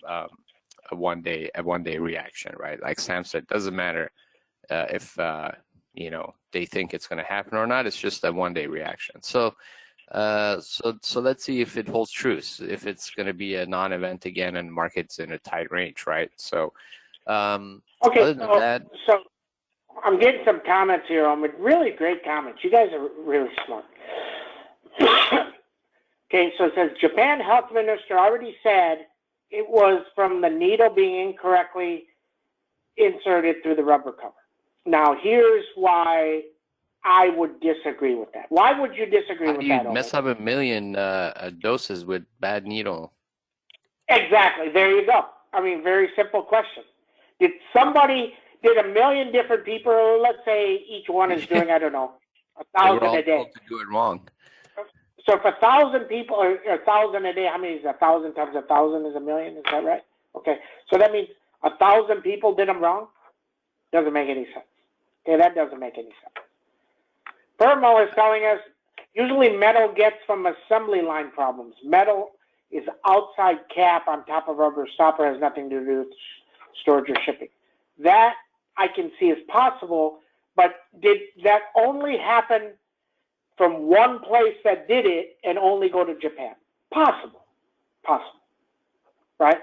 a one day reaction, right? Like Sam said, doesn't matter if they think it's going to happen or not. It's just a one day reaction. So let's see if it holds true. If it's going to be a non-event again and market's in a tight range, right? So other than that, so I'm getting some comments here on really great comments. You guys are really smart. Okay, so it says Japan Health Minister already said it was from the needle being incorrectly inserted through the rubber cover. Now, here's why I would disagree with that. Why would you disagree with that? How do you mess up 1 million doses with bad needle? Exactly. There you go. I mean, very simple question. Did 1 million different people, let's say each one is doing, I don't know, 1,000 a day. To do it wrong. So if 1,000 people, or 1,000 a day, how many is 1,000 times 1,000 is 1 million? Is that right? Okay. So that means 1,000 people did them wrong? Doesn't make any sense. Okay, that doesn't make any sense. Permo is telling us usually metal gets from assembly line problems. Metal is outside cap on top of rubber stopper, has nothing to do with storage or shipping. That I can see is possible, but did that only happen from one place that did it and only go to Japan? Possible, right?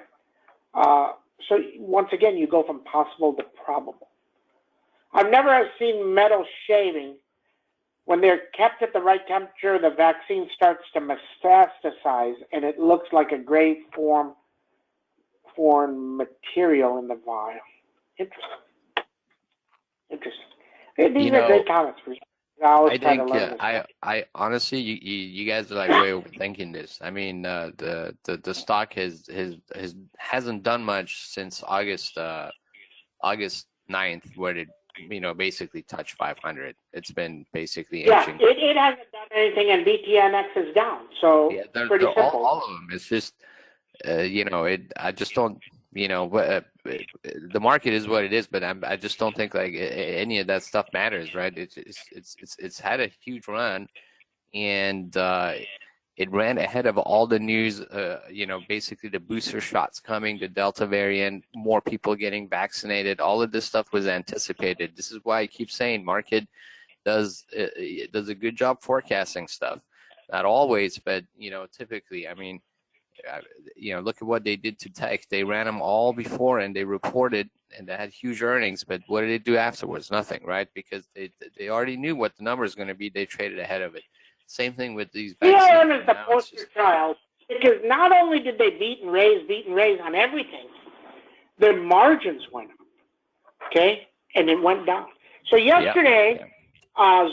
So once again, you go from possible to probable. I've never seen metal shaving. When they're kept at the right temperature, the vaccine starts to metastasize, and it looks like a gray foreign material in the vial. Interesting. These are great comments for you. I honestly, you guys are like way overthinking this. I mean, the stock hasn't done much since August 9th, where it basically touched 500. It's been basically inching. It hasn't done anything, and BTNX is down. So yeah, they're pretty simple. All of them. It's just I just don't. The market is what it is, but I just don't think like any of that stuff matters, right? It's had a huge run, and it ran ahead of all the news. Basically the booster shots coming, the Delta variant, more people getting vaccinated. All of this stuff was anticipated. This is why I keep saying market does a good job forecasting stuff. Not always, but typically. I mean. Look at what they did to tech. They ran them all before, and they reported, and they had huge earnings. But what did they do afterwards? Nothing, right? Because they already knew what the number is going to be. They traded ahead of it. Same thing with these vaccines. CRM is the poster child, because not only did they beat and raise on everything, their margins went up, okay, and it went down. So yesterday,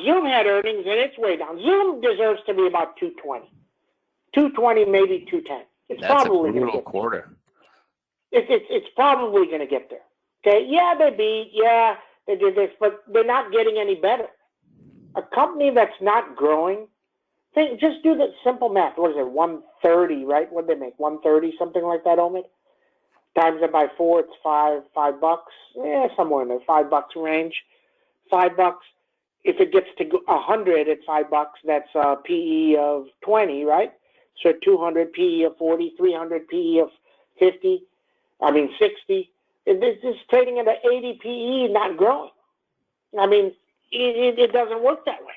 Zoom had earnings, and it's way down. Zoom deserves to be about 220. 220, maybe 210. That's probably a brutal quarter. It's probably going to get there. Okay, they beat, they did this, but they're not getting any better. A company that's not growing, just do the simple math. What is it, 130, right? What did they make, 130, something like that, Omid? Times it by 4, it's $5. Yeah, somewhere in the $5 range. $5. If it gets to 100 at $5, that's a PE of 20, right? So 200 PE of 40, 300 PE of 60. This is trading at an 80 PE, not growing. I mean, it doesn't work that way.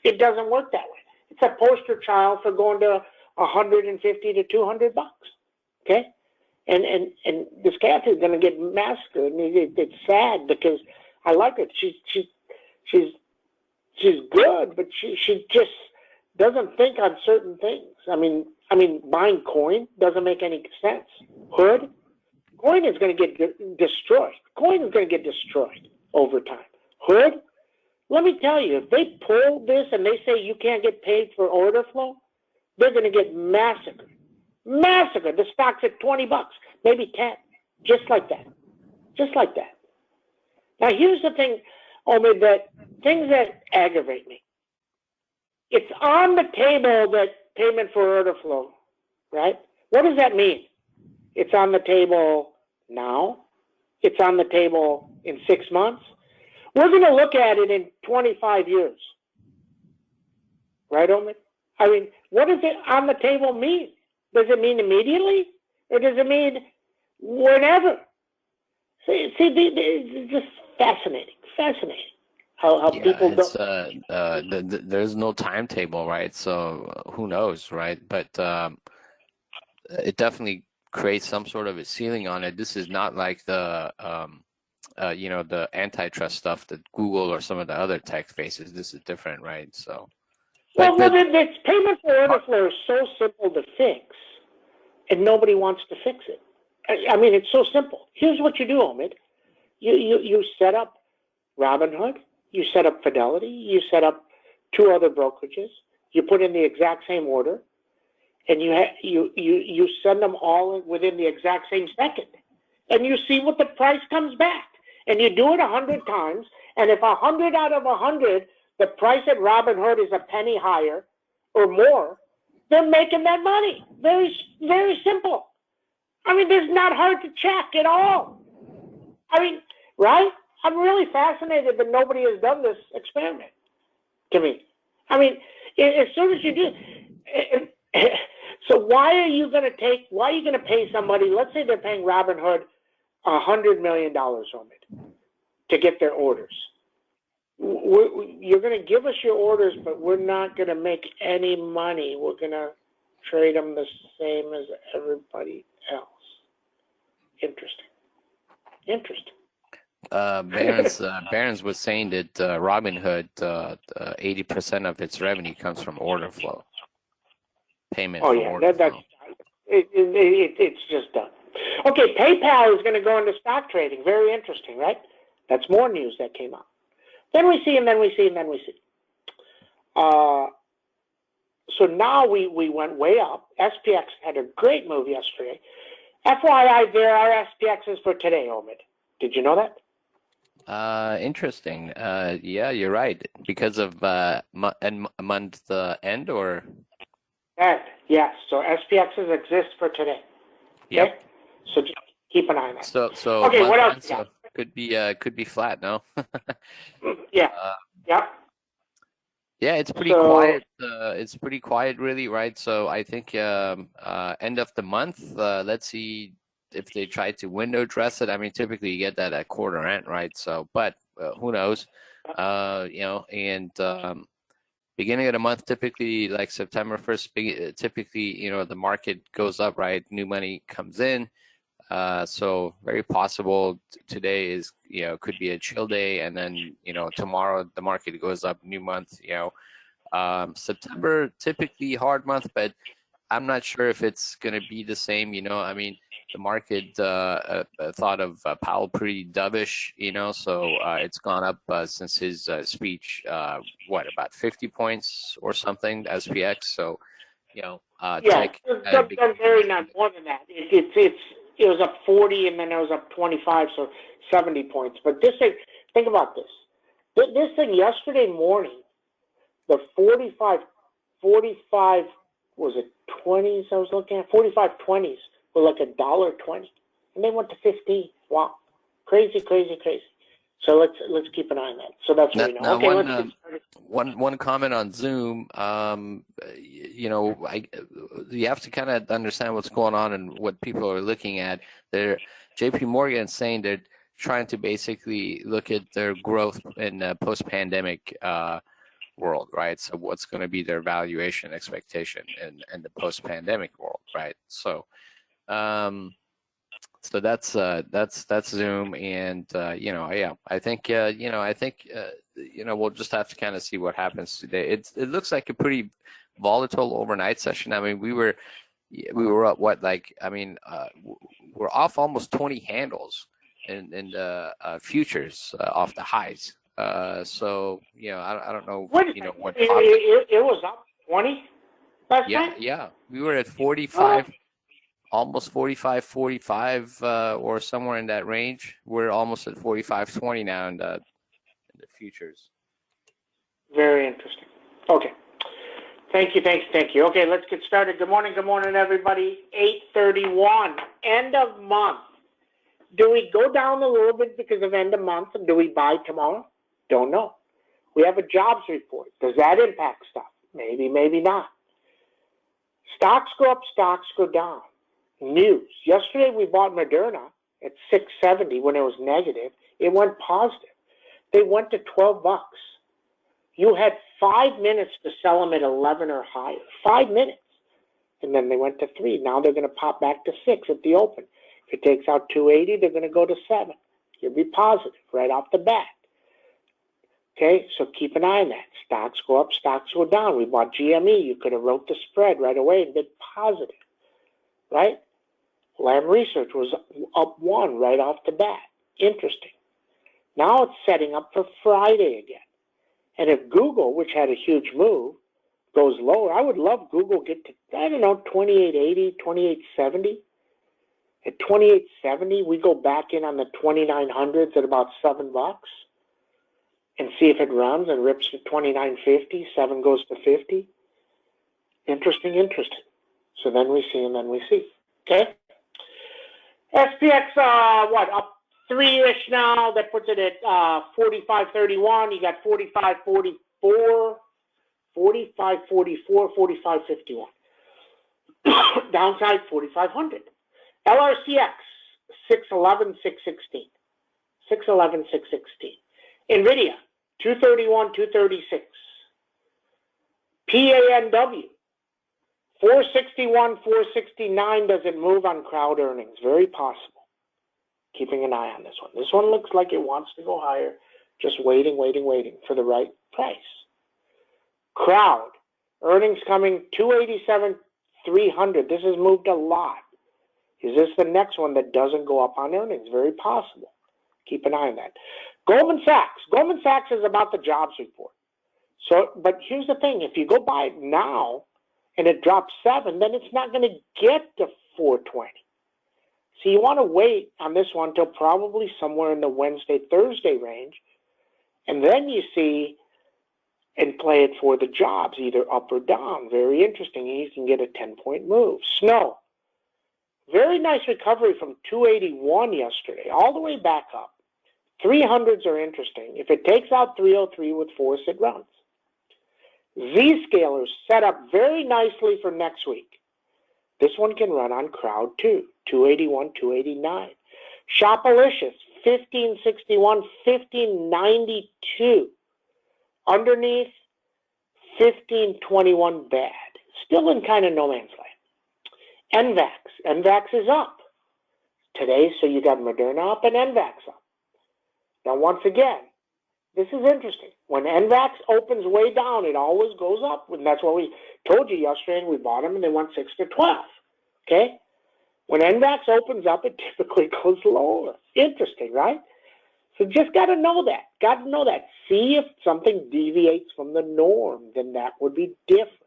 It doesn't work that way. It's a poster child for going to 150 to $200. Okay, and this cat is going to get massacred, and it's sad because I like it. She's good, but she just doesn't think on certain things. I mean, buying coin doesn't make any sense. Hood, coin is going to get destroyed. Coin is going to get destroyed over time. Hood, let me tell you, if they pull this and they say you can't get paid for order flow, they're going to get massacred. Massacred. The stock's at $20, maybe 10, just like that. Just like that. Now, here's the thing, Omid, things that aggravate me. It's on the table that payment for order flow, right? What does that mean? It's on the table now. It's on the table in 6 months. We're going to look at it in 25 years. Right, Omid? What does it on the table mean? Does it mean immediately? Or does it mean whenever. See, it's just fascinating, how Yeah, people it's don't. there's no timetable, right? So who knows, right? But it definitely creates some sort of a ceiling on it. This is not like the antitrust stuff that Google or some of the other tech faces. This is different, right? So, Well, but the payment for order flow is so simple to fix, and nobody wants to fix it. I mean, it's so simple. Here's what you do, Omid. You set up Robinhood, you set up Fidelity, you set up 2 other brokerages, you put in the exact same order, and you send them all within the exact same second, and you see what the price comes back, and you do it 100 times, and if 100 out of 100 the price at Robinhood is a penny higher or more, they're making that money. Very, very simple. I mean, this is not hard to check at all. I mean, right? I'm really fascinated that nobody has done this experiment to me. I mean, as soon as you do, so why are you going to pay somebody, let's say they're paying Robinhood $100 million on it to get their orders. You're going to give us your orders, but we're not going to make any money. We're going to trade them the same as everybody else. Interesting. Barron's was saying that Robinhood, 80% of its revenue comes from order flow, payment for order flow. It's just done. Okay, PayPal is going to go into stock trading. Very interesting, right? That's more news that came out. Then we see. So now we went way up. SPX had a great move yesterday. FYI, there are SPXs for today, Omid. Did you know that? Interesting. Yeah, you're right. Because of month end or? Yes. So SPXs exist for today. Okay? Yep. So just keep an eye on that. So okay, what else? So could be flat, no? Yeah. Yep. Yeah, it's pretty quiet. It's pretty quiet, really, right? So I think end of the month. Let's see if they try to window dress it. I mean, typically you get that at quarter end, right? So, but who knows? And beginning of the month, typically like September 1st, typically the market goes up, right? New money comes in. So very possible today is, could be a chill day, and then, tomorrow the market goes up, new month, September, typically hard month, but I'm not sure if it's going to be the same, I mean, the market thought of Powell pretty dovish, so it's gone up since his speech, about 50 points or something, SPX, so, tech. It's very not more than that. It was up 40 and then it was up 25, so 70 points. But this thing, think about this. This thing yesterday morning, the 45, was it 20s I was looking at? 45 20s were like $1.20. And they went to 15. Wow. Crazy. So let's keep an eye on that. So that's what we know. Okay, let's get started. One comment on Zoom. You have to kind of understand what's going on and what people are looking at. JP Morgan is saying they're trying to basically look at their growth in the post-pandemic world, right? So what's going to be their valuation expectation in the post-pandemic world, right? So. So that's Zoom, and I think we'll just have to kind of see what happens today. It looks like a pretty volatile overnight session. I mean, we were up we're off almost 20 handles in the futures off the highs. So I don't know what it was up 20 last night? Yeah, we were at 45. Almost 45 or somewhere in that range. We're almost at 45.20 now in the futures. Very interesting. Okay. Thank you. Okay, let's get started. Good morning, everybody. 8:31, end of month. Do we go down a little bit because of end of month, and do we buy tomorrow? Don't know. We have a jobs report. Does that impact stuff? Maybe not. Stocks go up, stocks go down. news. Yesterday we bought Moderna at 670 when it was negative. It went positive. They went to $12. You had 5 minutes to sell them at 11 or higher. 5 minutes. And then they went to 3. Now they're going to pop back to 6 at the open. If it takes out 280, they're going to go to 7. You'll be positive right off the bat. Okay, so keep an eye on that. Stocks go up, stocks go down. We bought GME. You could have wrote the spread right away and been positive, right? Lam Research was up 1 right off the bat. Interesting. Now it's setting up for Friday again. And if Google, which had a huge move, goes lower, I would love Google get to, I don't know, 2880, 2870. At 2870, we go back in on the 2900s at about $7 and see if it runs and rips to 2950, 7 goes to 50. Interesting. So then we see and then we see. Okay? SPX, up 3-ish now. That puts it at 45.31. You got 45.44, 45.44, 45.51. Downside 4,500. LRCX 611, 616. 611, 616. NVIDIA 231, 236. PANW 461, 469 doesn't move on crowd earnings. Very possible. Keeping an eye on this one. This one looks like it wants to go higher. Just waiting for the right price. Crowd earnings coming 287, 300. This has moved a lot. Is this the next one that doesn't go up on earnings? Very possible. Keep an eye on that. Goldman Sachs. Goldman Sachs is about the jobs report. So, but here's the thing. If you go buy it now and it drops 7, then it's not going to get to 420. So you want to wait on this one till probably somewhere in the Wednesday, Thursday range. And then you see and play it for the jobs, either up or down. Very interesting. You can get a 10-point move. Snow. Very nice recovery from 281 yesterday, all the way back up. 300s are interesting. If it takes out 303 with force, it runs. Zscaler's set up very nicely for next week. This one can run on crowd too, 281, 289. Shopalicious, 1561, 1592. Underneath, 1521 bad. Still in kind of no man's land. NVAX is up today, so you got Moderna up and NVAX up. Now, once again, this is interesting. When NVAX opens way down, it always goes up, and that's what we told you yesterday, and we bought them, and they went 6 to 12. Okay? When NVAX opens up, it typically goes lower. Interesting, right? So just got to know that. Got to know that. See if something deviates from the norm, then that would be different.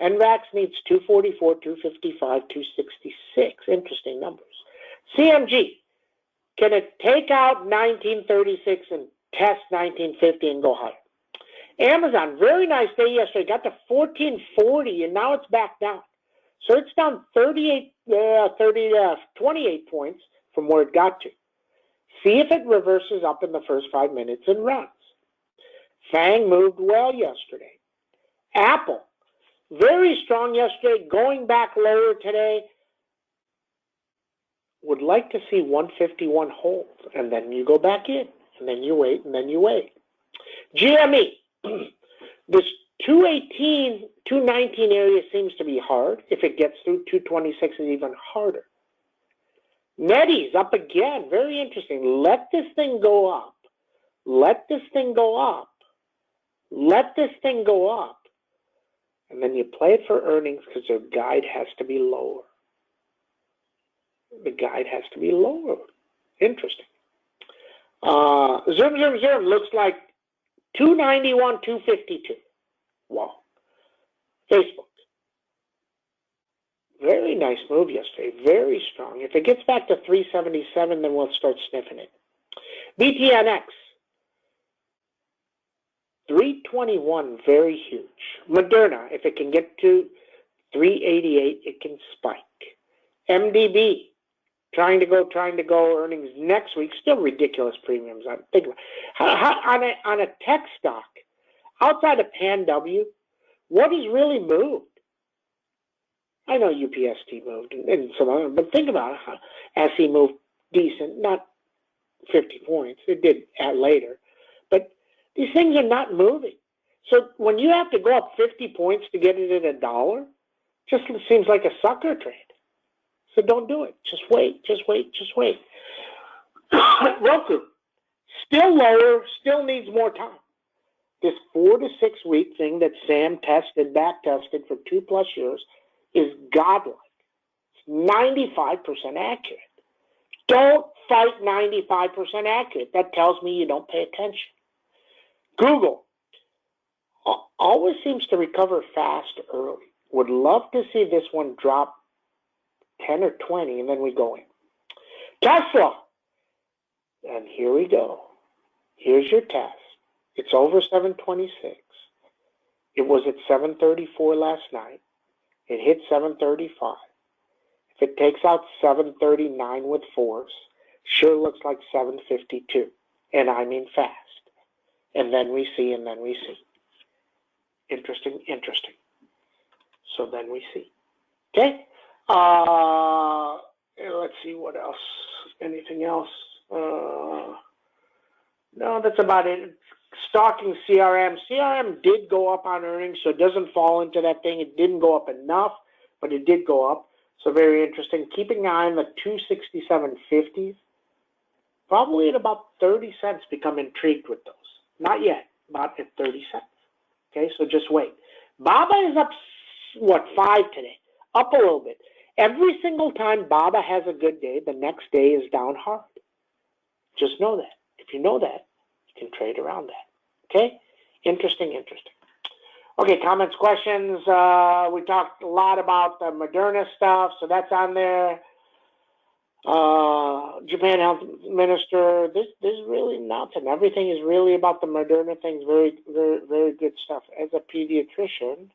NVAX needs 244, 255, 266. Interesting numbers. CMG, can it take out 1936 and test 1950 and go higher? Amazon, very nice day yesterday. Got to 1440 and now it's back down. So it's down 28 points from where it got to. See if it reverses up in the first 5 minutes and runs. FANG moved well yesterday. Apple, very strong yesterday, going back lower today. Would like to see 151 hold, and then you go back in, and then you wait, and then you wait. GME, this 218, 219 area seems to be hard. If it gets through 226, it's even harder. Netties up again, very interesting. Let this thing go up. Let this thing go up. Let this thing go up. And then you play it for earnings because their guide has to be lower. The guide has to be lower. Interesting. Zoom. Looks like 291, 252. Wow. Facebook. Very nice move yesterday. Very strong. If it gets back to 377, then we'll start sniffing it. BTNX. 321, very huge. Moderna, if it can get to 388, it can spike. MDB, trying to go. Earnings next week, still ridiculous premiums. I'm thinking on a tech stock outside of PanW, what has really moved? I know UPST moved and some other, but think about it. SE moved decent, not 50 points. It did later. But these things are not moving. So when you have to go up 50 points to get it at $1, just seems like a sucker trade. So don't do it. Just wait, just wait, just wait. Roku, still lower, still needs more time. This 4 to 6 week thing that Sam tested, back tested for 2+ years is godlike. It's 95% accurate. Don't fight 95% accurate. That tells me you don't pay attention. Google always seems to recover fast early. Would love to see this one drop 10 or 20 and then we go in. Tesla. And here we go. Here's your test. It's over 726. It was at 734 last night. It hit 735. If it takes out 739 with force, sure looks like 752. And I mean fast. And then we see, and then we see. Interesting, interesting. So then we see. Okay? Let's see what else. Anything else? No, that's about it. Stalking CRM. CRM did go up on earnings, so it doesn't fall into that thing. It didn't go up enough, but it did go up. So very interesting. Keeping an eye on the 267.50s. Probably at about 30 cents become intrigued with those. Not yet, about at 30 cents. Okay, so just wait. BABA is up, what, 5 today? Up a little bit. Every single time BABA has a good day, the next day is down hard. Just know that. If you know that, you can trade around that. Okay? Interesting, interesting. Okay, comments, questions. We talked a lot about the Moderna stuff, so that's on there. Japan Health Minister, there's really nothing. Everything is really about the Moderna things. Very, very, very good stuff. As a pediatrician,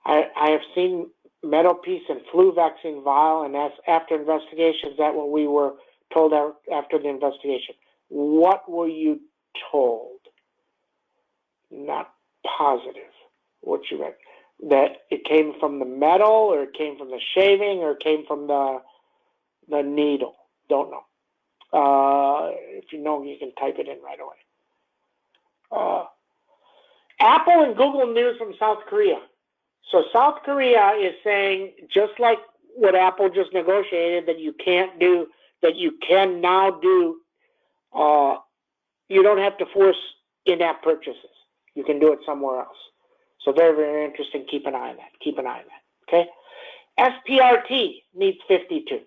I have seen metal piece and flu vaccine vial, and that's after investigations. That what we were told after the investigation. What were you told? Not positive. What you read? That it came from the metal, or it came from the shaving, or it came from the needle. Don't know. If you know, you can type it in right away. Apple and Google news from South Korea. So South Korea is saying, just like what Apple just negotiated, that you can't do, that you can now do, you don't have to force in-app purchases. You can do it somewhere else. So very, very interesting. Keep an eye on that. Keep an eye on that. Okay? SPRT needs 52.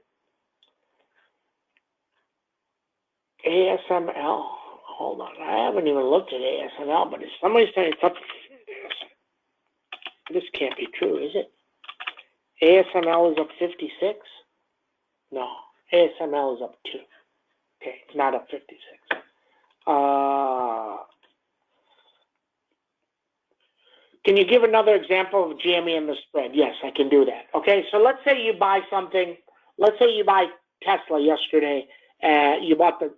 ASML. Hold on. I haven't even looked at ASML, but if somebody's saying it's up, this can't be true, is it? ASML is up 56? No. ASML is up 2. Okay, it's not up 56. Can you give another example of GME and the spread? Yes, I can do that. Okay, so let's say you buy something. Let's say you buy Tesla yesterday. You bought the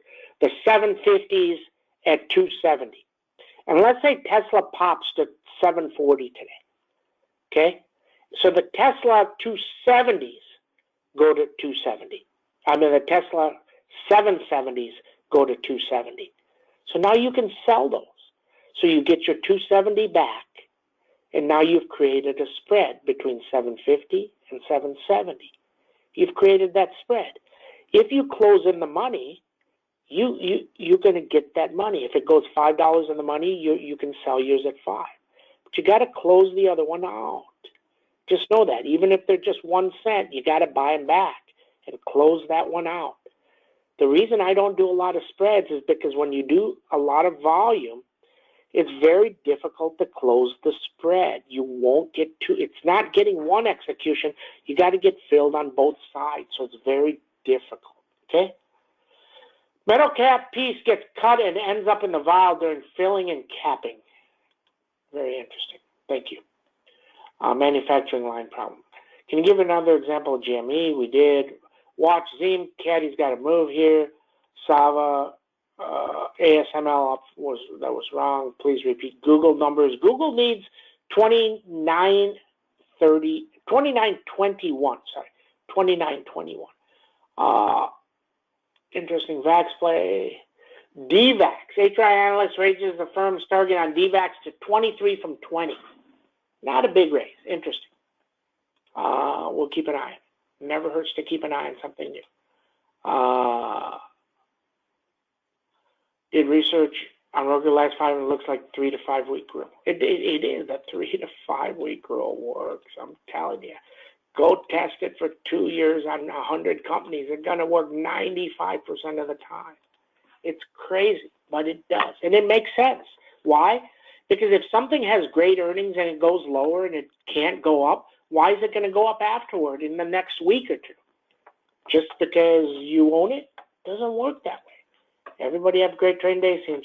750s at 270. And let's say Tesla pops to 740 today. Okay? So the Tesla 270s go to 270. I mean, the Tesla 770s go to 270. So now you can sell those. So you get your 270 back, and now you've created a spread between 750 and 770. You've created that spread. If you close in the money, you're going to get that money. If it goes $5 in the money, you can sell yours at 5. But you got to close the other one out. Just know that. Even if they're just 1 cent, you got to buy them back and close that one out. The reason I don't do a lot of spreads is because when you do a lot of volume, it's very difficult to close the spread. You won't get it's not getting one execution. You got to get filled on both sides. So it's very difficult. Okay? Metal cap piece gets cut and ends up in the vial during filling and capping. Very interesting. Thank you. Manufacturing line problem. Can you give another example of GME? We did. Watch Zeem. Caddy's got to move here. Sava. ASML up that was wrong. Please repeat Google numbers. Google needs 29 29.21. Sorry, 29.21. Interesting VAX play. DVAX. HI analyst raises the firm's target on DVAX to 23 from 20. Not a big raise. Interesting. We'll keep an eye. Never hurts to keep an eye on something new. Did research on Roku last 5, and it looks like 3 to 5 week rule. It is a 3 to 5 week rule works. I'm telling you. Go test it for 2 years on 100 companies. It's going to work 95% of the time. It's crazy, but it does. And it makes sense. Why? Because if something has great earnings and it goes lower and it can't go up, why is it going to go up afterward in the next week or two? Just because you own it? Doesn't work that way. Everybody have a great trading day. See you.